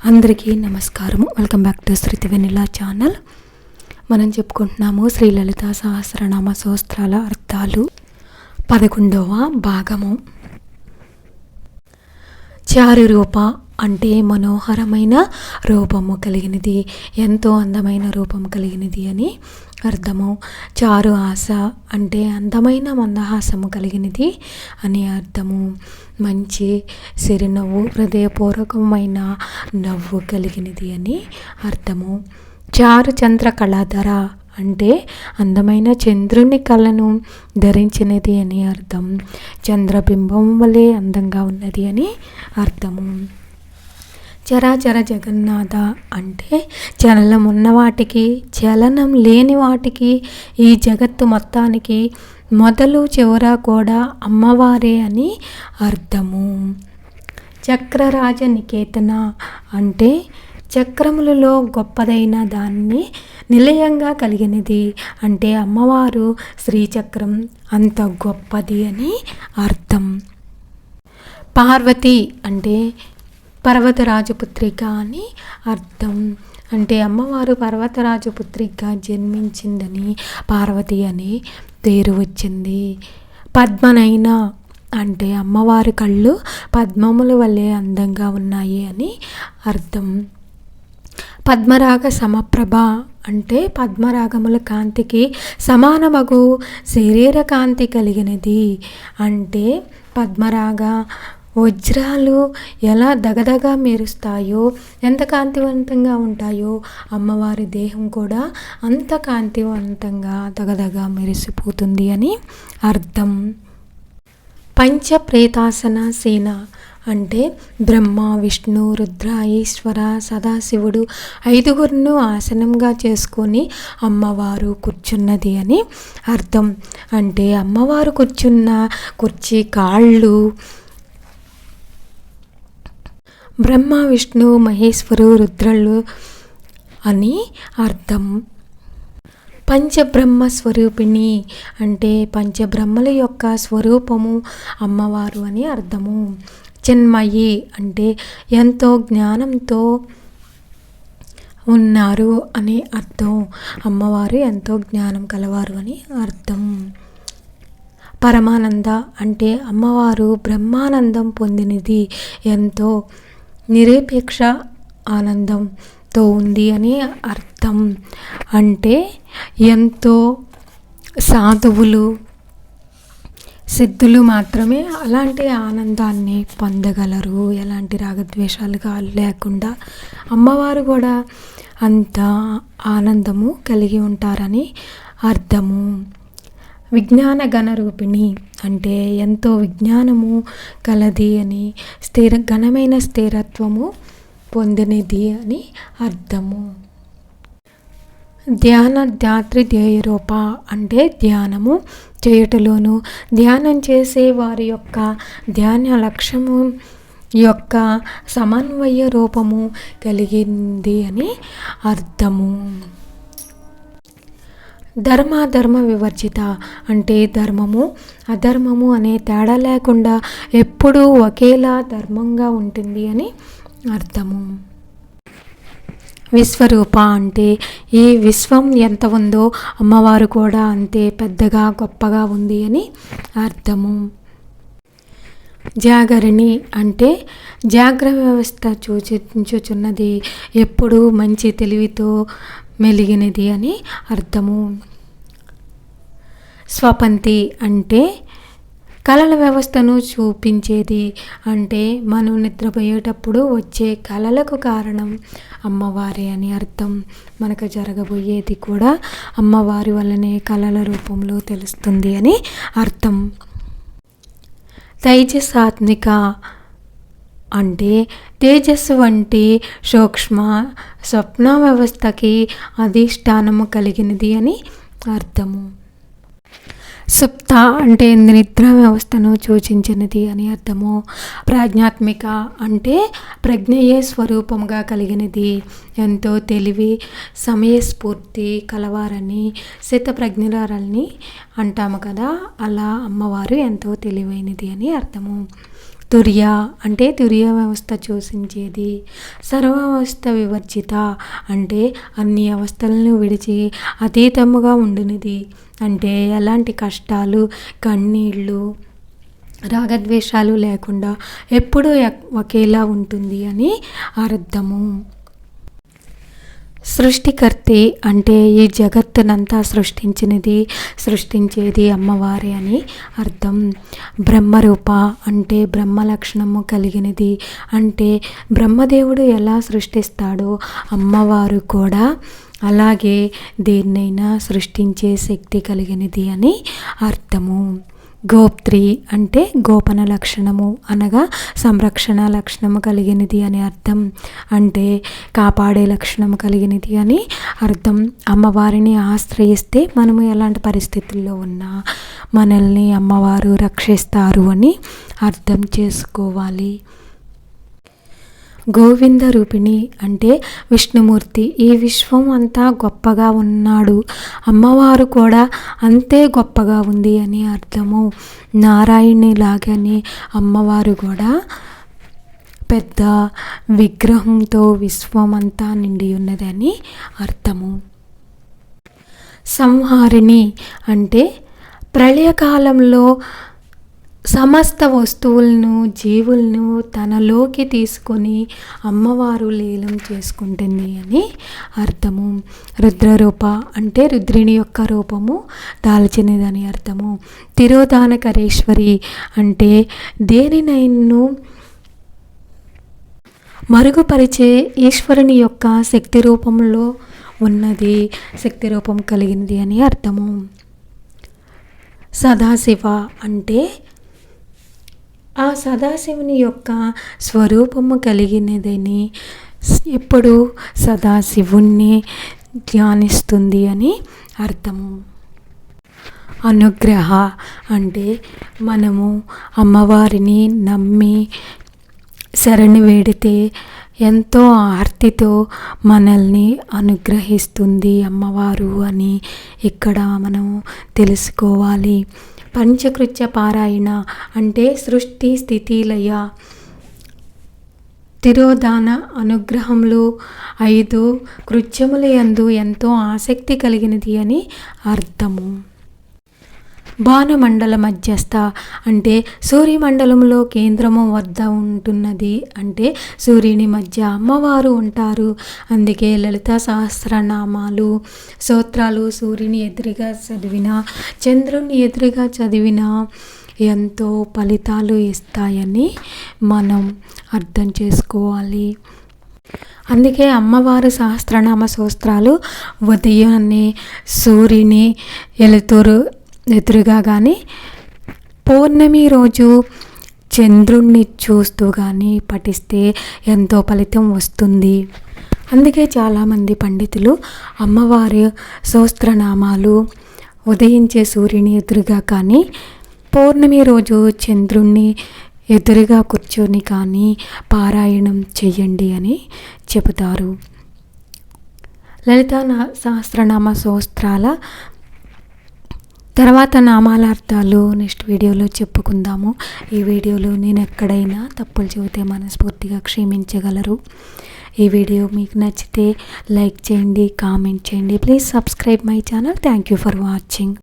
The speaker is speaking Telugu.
అందరికీ నమస్కారము. Welcome back to Shruti Vennela channel. మనం చెప్పుకుంటున్నాము శ్రీ లలిత సహస్రనామ స్తోత్రాల అర్థాలు 11వ భాగము. చారు రూప అంటే మనోహరమైన రూపము కలిగినది, ఎంతో అందమైన రూపము కలిగినది అని అర్థము. చారు ఆశ అంటే అందమైన మందహాసము కలిగినది అని అర్థము. మంచి సిరినవ్వు, హృదయపూర్వకమైన నవ్వు కలిగినది అని అర్థము. చారు చంద్ర కళాధర అంటే అందమైన చంద్రుని కళను ధరించినది అని అర్థం. చంద్రబింబం వలె అందంగా ఉన్నది అని అర్థము. చరాచర జగన్నాథ అంటే చలనం ఉన్న వాటికి, చలనం లేని వాటికి, ఈ జగత్తు మొత్తానికి మొదలు చివర కూడా అమ్మవారే అని అర్థము. చక్రరాజ నికేతన అంటే చక్రములలో గొప్పదైన దాన్ని నిలయంగా కలిగినది అంటే అమ్మవారు శ్రీచక్రం అంత గొప్పది అని అర్థం. పార్వతి అంటే పర్వతరాజు పుత్రిక అని అర్థం. అంటే అమ్మవారు పర్వతరాజు పుత్రిక జన్మించిందని పార్వతి అని పేరు వచ్చింది. పద్మనయన అంటే అమ్మవారి కళ్ళు పద్మముల వలె అందంగా ఉన్నాయి అని అర్థం. పద్మరాగ సమప్రభ అంటే పద్మరాగముల కాంతికి సమానమగు శరీర కాంతి కలిగినది. అంటే పద్మరాగ వజ్రాలు ఎలా దగదగా మెరుస్తాయో, ఎంత కాంతివంతంగా ఉంటాయో, అమ్మవారి దేహం కూడా అంత కాంతివంతంగా దగదగా మెరిసిపోతుంది అని అర్థం. పంచప్రేతాసన సేన అంటే బ్రహ్మ, విష్ణు, రుద్ర, ఈశ్వర, సదాశివుడు 5గురును ఆసనంగా చేసుకొని అమ్మవారు కూర్చున్నది అని అర్థం. అంటే అమ్మవారు కూర్చున్న కుర్చీ కాళ్ళు బ్రహ్మ, విష్ణు, మహేశ్వరు, రుద్రులు అని అర్థం. పంచబ్రహ్మ స్వరూపిణి అంటే పంచబ్రహ్మల యొక్క స్వరూపము అమ్మవారు అని అర్థము. చిన్మయి అంటే ఎంతో జ్ఞానంతో ఉన్నారు అని అర్థం. అమ్మవారు ఎంతో జ్ఞానం కలవారు అని అర్థం. పరమానంద అంటే అమ్మవారు బ్రహ్మానందం పొందినది, ఎంతో నిరపేక్ష ఆనందంతో ఉంది అని అర్థం. అంటే ఎంతో సాధువులు, సిద్ధులు మాత్రమే అలాంటి ఆనందాన్ని పొందగలరు, ఎలాంటి రాగద్వేషాలుగా లేకుండా. అమ్మవారు కూడా అంత ఆనందము కలిగి ఉంటారని అర్థము. విజ్ఞాన గణ రూపిణి అంటే ఎంతో విజ్ఞానము కలది అని, ఘనమైన స్థిరత్వము పొందినది అని అర్థము. ధ్యాన ధాత్రి ధ్యేయరూప అంటే ధ్యానము చేయుటలోను, ధ్యానం చేసే వారి యొక్క ధ్యాన లక్ష్యము యొక్క సమన్వయ రూపము కలిగింది అని అర్థము. ధర్మాధర్మ వివర్జిత అంటే ధర్మము అధర్మము అనే తేడా లేకుండా ఎప్పుడూ ఒకేలా ధర్మంగా ఉంటుంది అని అర్థము. విశ్వరూప అంటే ఈ విశ్వం ఎంత ఉందో అమ్మవారు కూడా అంతే పెద్దగా గొప్పగా ఉంది అని అర్థము. జాగరణి అంటే జాగ్ర వ్యవస్థ సూచించుచున్నది, ఎప్పుడు మంచి తెలివితో మెలిగినది అని అర్థము. స్వపంతి అంటే కళల వ్యవస్థను చూపించేది, అంటే మనం నిద్రపోయేటప్పుడు వచ్చే కళలకు కారణం అమ్మవారే అని అర్థం. మనకు జరగబోయేది కూడా అమ్మవారి వల్లనే కళల రూపంలో తెలుస్తుంది అని అర్థం. తైజసాత్మిక అంటే తేజస్సు వంటి సూక్ష్మ స్వప్న వ్యవస్థకి అధిష్టానము కలిగినది అని అర్థము. సుప్త అంటే నిద్ర వ్యవస్థను సూచించినది అని అర్థము. ప్రాజ్ఞాత్మిక అంటే ప్రజ్ఞయే స్వరూపముగా కలిగినది, ఎంతో తెలివి సమయస్ఫూర్తి కలవారని, శతప్రజ్ఞురాలని అంటాము కదా, అలా అమ్మవారు ఎంతో తెలివైనది అని అర్థము. తుర్య అంటే తుర్య వ్యవస్థ సూచించేది. సర్వావస్థ వివర్జిత అంటే అన్ని అవస్థలను విడిచి అతీతముగా ఉండినది. అంటే ఎలాంటి కష్టాలు, కన్నీళ్ళు, రాగద్వేషాలు లేకుండా ఎప్పుడూ ఒకేలా ఉంటుంది అని అర్థము. సృష్టికర్తి అంటే ఈ జగత్తునంతా సృష్టించేది అమ్మవారే అని అర్థం. బ్రహ్మరూప అంటే బ్రహ్మ లక్షణము కలిగినది. అంటే బ్రహ్మదేవుడు ఎలా సృష్టిస్తాడో అమ్మవారు కూడా అలాగే దేన్నైనా సృష్టించే శక్తి కలిగినది అని అర్థము. గోప్త్రి అంటే గోపన లక్షణము అనగా సంరక్షణ లక్షణము కలిగినది అని అర్థం. అంటే కాపాడే లక్షణము కలిగినది అని అర్థం. అమ్మవారిని ఆశ్రయిస్తే మనము ఎలాంటి పరిస్థితుల్లో ఉన్నా మనల్ని అమ్మవారు రక్షిస్తారు అని అర్థం చేసుకోవాలి. గోవింద రూపిణి అంటే విష్ణుమూర్తి ఈ విశ్వం అంతా గొప్పగా ఉన్నాడు, అమ్మవారు కూడా అంతే గొప్పగా ఉంది అని అర్థము. నారాయణి లాగానే అమ్మవారు కూడా పెద్ద విగ్రహంతో విశ్వం అంతా నిండి ఉన్నదని అర్థము. సంహారిణి అంటే ప్రళయకాలంలో సమస్త వస్తువులను, జీవులను తనలోకి తీసుకొని అమ్మవారు లీలం చేసుకుంటుంది అని అర్థము. రుద్రరూప అంటే రుద్రిణి యొక్క రూపము దాల్చినదని అర్థము. తిరోధానకరేశ్వరి అంటే దేనినైనా మరుగుపరిచే ఈశ్వరుని యొక్క శక్తి రూపంలో ఉన్నది, శక్తి రూపం కలిగినది అని అర్థము. సదాశివ అంటే ఆ సదాశివుని యొక్క స్వరూపము కలిగినదని, ఎప్పుడు సదాశివుణ్ణి ధ్యానిస్తుంది అని అర్థము. అనుగ్రహ అంటే మనము అమ్మవారిని నమ్మి శరణు వేడితే ఎంతో ఆర్తితో మనల్ని అనుగ్రహిస్తుంది అమ్మవారు అని ఇక్కడ మనం తెలుసుకోవాలి. పంచకృత్య పారాయణ అంటే సృష్టి, స్థితి, లయ, తిరోధాన, అనుగ్రహములు 5 కృత్యముల యందు ఎంతో ఆసక్తి కలిగినది అని అర్థము. భానుమండల మధ్యస్థ అంటే సూర్యమండలంలో కేంద్రము వద్ద ఉంటున్నది. అంటే సూర్యుని మధ్య అమ్మవారు ఉంటారు. అందుకే లలితా సహస్రనామాలు, స్తోత్రాలు సూర్యుని ఎదురుగా చదివినా, చంద్రుని ఎదురుగా చదివినా ఎంతో ఫలితాలు ఇస్తాయని మనం అర్థం చేసుకోవాలి. అందుకే అమ్మవారు సహస్రనామ స్తోత్రాలు ఉదయాన్నే సూర్యుని ఎదురుగా కానీ, పౌర్ణమి రోజు చంద్రుణ్ణి చూస్తూ కానీ పఠిస్తే ఎంతో ఫలితం వస్తుంది. అందుకే చాలామంది పండితులు అమ్మవారి సహస్రనామాలు ఉదయించే సూర్యుని ఎదురుగా కానీ, పౌర్ణమి రోజు చంద్రుణ్ణి ఎదురుగా కూర్చొని కానీ పారాయణం చెయ్యండి అని చెబుతారు. లలితా సహస్రనామ స్తోత్రాల తర్వాత నామాల అర్థాలు నెక్స్ట్ వీడియోలో చెప్పుకుందాము. ఈ వీడియోలో నేను ఎక్కడైనా తప్పులు చెబితే మనస్ఫూర్తిగా క్షమించగలరు. ఈ వీడియో మీకు నచ్చితే లైక్ చేయండి, కామెంట్ చేయండి. Please subscribe my channel. Thank you for watching.